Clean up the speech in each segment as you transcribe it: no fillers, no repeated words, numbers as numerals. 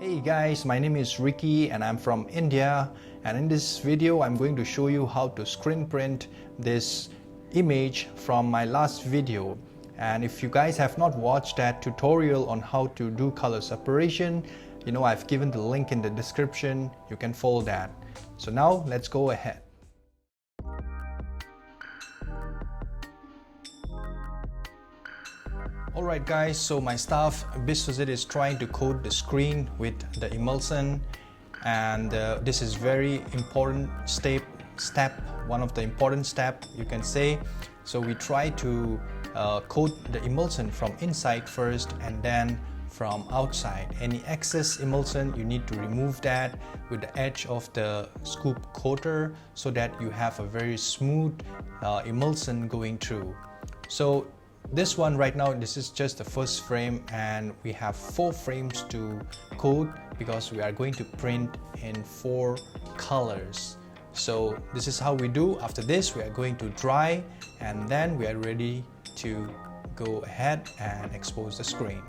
Hey guys, my name is Ricky and I'm from India, and in this video I'm going to show you how to screen print this image from my last video. And if you guys have not watched that tutorial on how to do color separation, I've given the link in the description. You can follow that. So now let's go ahead. Alright guys, so my staff Biswajit is trying to coat the screen with the emulsion, and this is very important step, one of the important step you can say. So we try to coat the emulsion from inside first and then from outside. Any excess emulsion you need to remove that with the edge of the scoop coater so that you have a very smooth emulsion going through. So this one right now, this is just the first frame, and we have 4 frames to coat because we are going to print in 4 colors. So this is how we do. After this we are going to dry, and then we are ready to go ahead and expose the screen.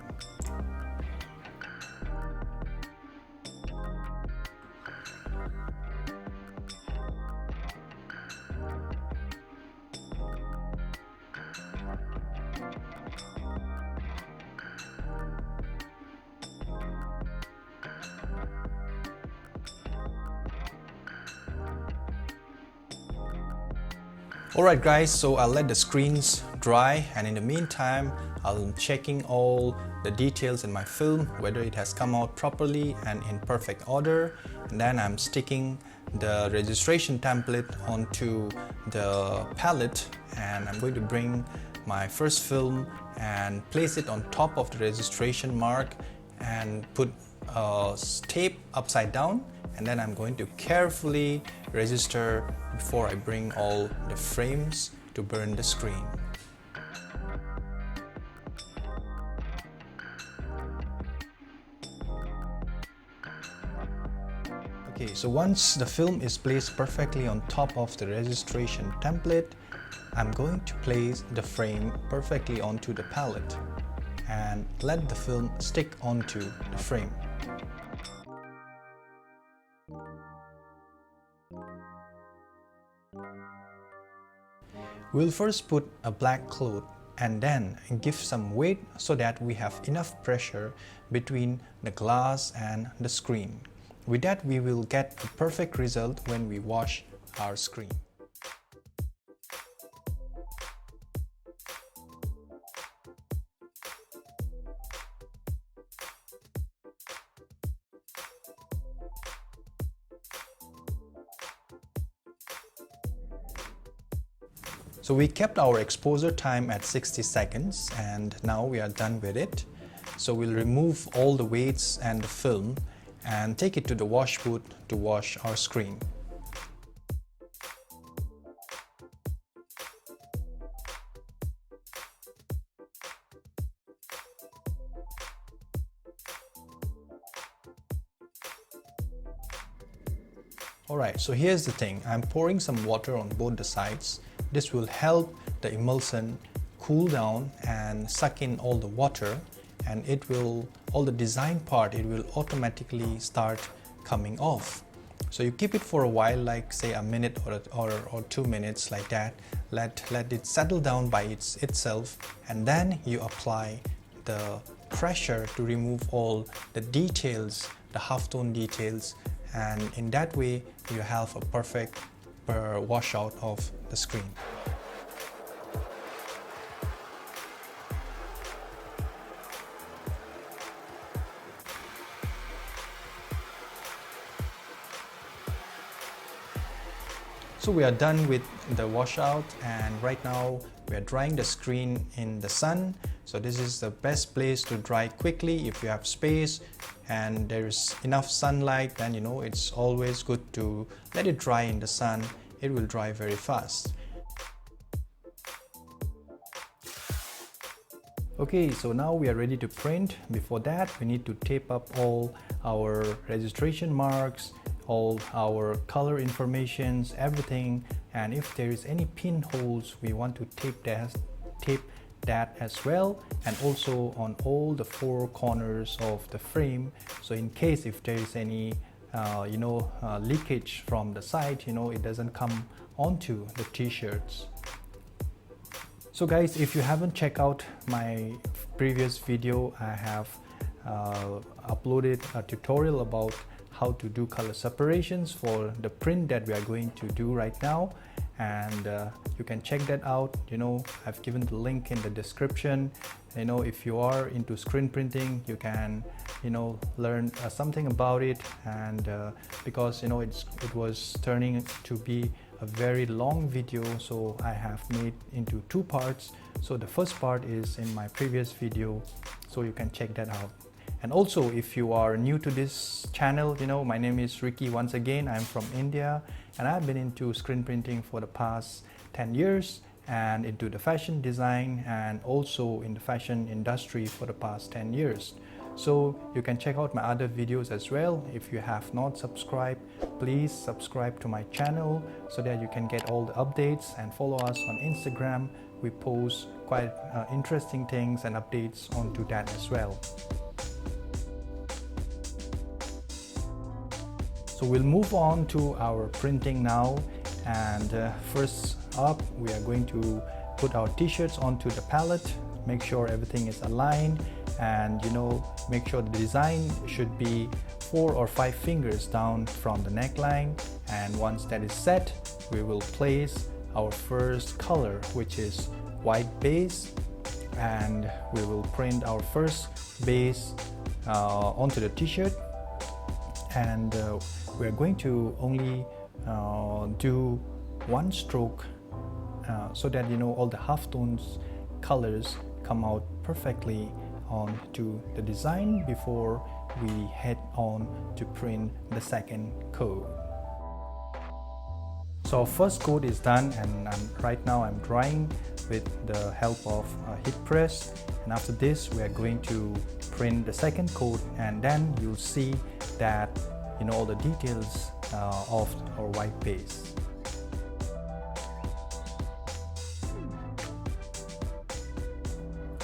Alright guys, so I'll let the screens dry, and in the meantime I'm checking all the details in my film, whether it has come out properly and in perfect order, and then I'm sticking the registration template onto the palette, and I'm going to bring my first film and place it on top of the registration mark and put tape upside down, and then I'm going to carefully register before I bring all the frames to burn the screen. Okay, so once the film is placed perfectly on top of the registration template, I'm going to place the frame perfectly onto the palette and let the film stick onto the frame. We'll first put a black cloth and then give some weight so that we have enough pressure between the glass and the screen. With that we will get a perfect result when we wash our screen. So we kept our exposure time at 60 seconds, and now we are done with it. So we'll remove all the weights and the film and take it to the wash booth to wash our screen. Alright, so here's the thing. I'm pouring some water on both the sides. This will help the emulsion cool down and suck in all the water, and it will, all the design part, it will automatically start coming off. So you keep it for a while, like say a minute or 2 minutes like that. Let it settle down by itself, and then you apply the pressure to remove all the details, the halftone details, and in that way you have a perfect washout of the screen. So we are done with the washout, and right now we are drying the screen in the sun. So this is the best place to dry quickly. If you have space and there is enough sunlight, then it's always good to let it dry in the sun. It will dry very fast. Okay, so now we are ready to print. Before that, we need to tape up all our registration marks, all our color informations, everything, and if there is any pinholes, we want to tape that as well, and also on all the four corners of the frame. So in case if there is any leakage from the side, it doesn't come onto the t-shirts. So guys, if you haven't checked out my previous video, I have uploaded a tutorial about how to do color separations for the print that we are going to do right now, and you can check that out. I've given the link in the description. If you are into screen printing, you can learn something about it, and because it was turning to be a very long video, so I have made into two parts. So the first part is in my previous video, so you can check that out. And also, if you are new to this channel, my name is Ricky once again. I'm from India, and I've been into screen printing for the past 10 years and into the fashion design and also in the fashion industry for the past 10 years. So you can check out my other videos as well. If you have not subscribed, please subscribe to my channel so that you can get all the updates, and follow us on Instagram. We post quite interesting things and updates onto that as well. So we'll move on to our printing now, and first up we are going to put our t-shirts onto the palette. Make sure everything is aligned, and make sure the design should be 4 or 5 fingers down from the neckline. And once that is set, we will place our first color, which is white base, and we will print our first base onto the t-shirt. And we're going to only do one stroke so that all the halftones colors come out perfectly onto the design before we head on to print the second coat. So our first coat is done, and right now I'm drying with the help of a heat press, and after this we are going to print the second coat, and then you'll see that all the details of our white base.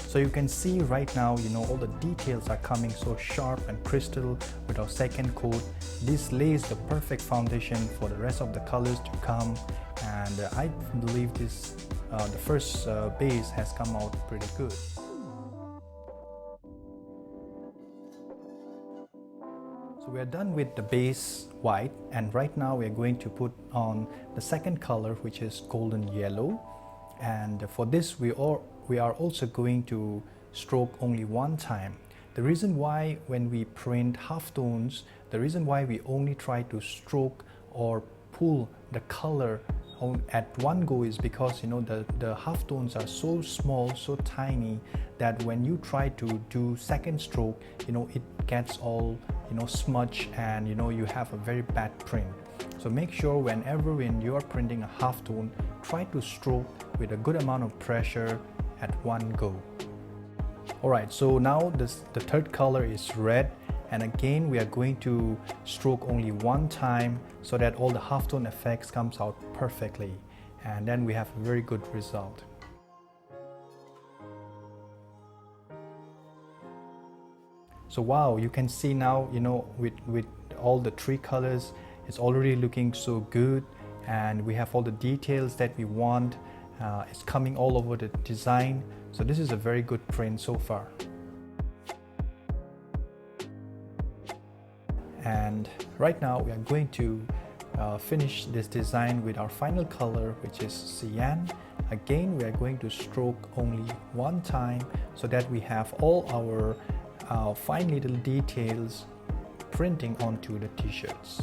So you can see right now, all the details are coming so sharp and crystal with our second coat. This lays the perfect foundation for the rest of the colors to come, and I believe this the first base has come out pretty good. So we are done with the base white, and right now we are going to put on the second color, which is golden yellow. And for this we are also going to stroke only one time. The reason why when we print halftones, the reason why we only try to stroke or pull the color at one go is because the halftones are so small, so tiny, that when you try to do second stroke, it gets all smudged, and you have a very bad print. So make sure when you are printing a halftone, try to stroke with a good amount of pressure at one go. Alright, so now the third color is red, and again we are going to stroke only one time so that all the halftone effects comes out perfectly, and then we have a very good result. So wow, you can see now with all the three colors, it's already looking so good, and we have all the details that we want. It's coming all over the design, so this is a very good print so far. And right now we are going to finish this design with our final color, which is cyan. Again, we are going to stroke only one time so that we have all our fine little details printing onto the t-shirts.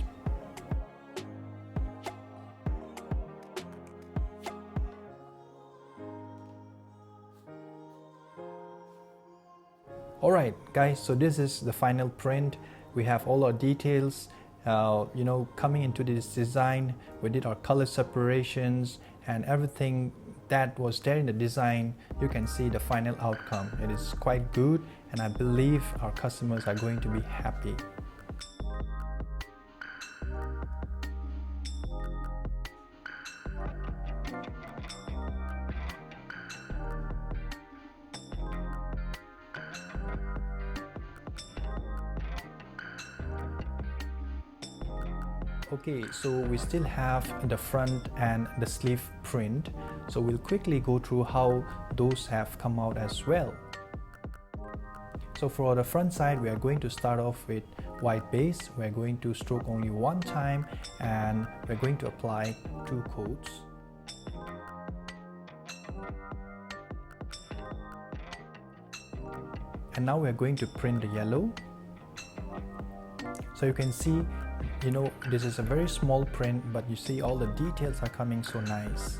Alright guys, so this is the final print. We have all our details coming into this design. We did our color separations and everything that was there in the design. You can see the final outcome. It is quite good, and I believe our customers are going to be happy. Okay, so we still have the front and the sleeve print, so we'll quickly go through how those have come out as well. So for the front side, we are going to start off with white base. We're going to stroke only one time and we're going to apply 2 coats. And now we're going to print the yellow. So you can see, this is a very small print, but you see all the details are coming so nice.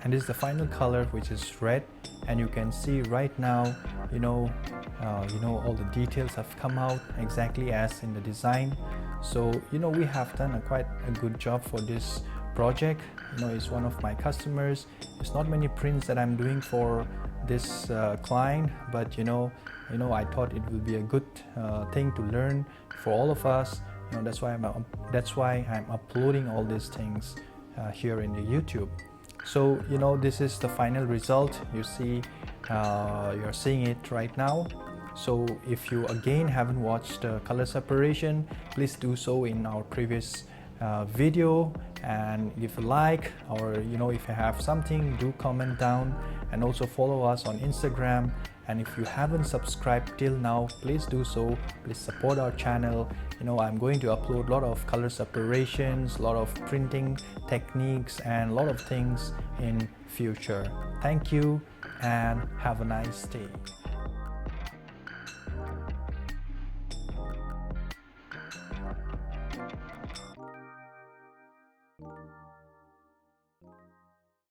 And this is the final color, which is red, and you can see right now, all the details have come out exactly as in the design. So we have done quite a good job for this project. It's one of my customers. It's not many prints that I'm doing for this client, but I thought it will be a good thing to learn for all of us. That's why I'm uploading all these things here in the YouTube. So this is the final result. You see, you're seeing it right now. So if you again haven't watched color separation, please do so in our previous video, and give a like, or if you have something, do comment down, and also follow us on Instagram. And if you haven't subscribed till now, please do so. Please support our channel. I'm going to upload a lot of color separations, a lot of printing techniques, and a lot of things in future. Thank you and have a nice day.